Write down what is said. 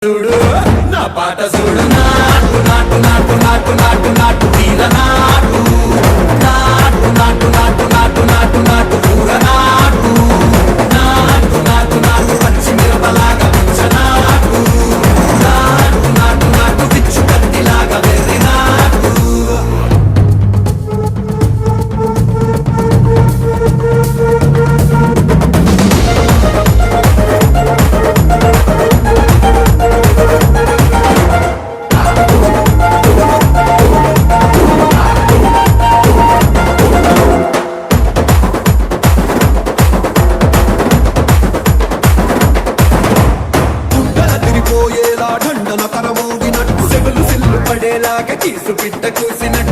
చూడు నా పాట చూడు నాటు నాటు నాటు నాటు నాటు నాటు తీర నాటు నాటు నాటు నాటు నాటు నాటు నాటు కూర నాటు నాటు నాటు నాటు పచ్చి మిరపలాగా పిచ్చ నాటు నాటు నాటు నాటు పిచ్చు కత్తిలాగా వెర్రి నాటు ढंडन करमोगिनट्टु सेगलु सिल्लु पडेलागे कीसु पिट्ट కూసినట్టు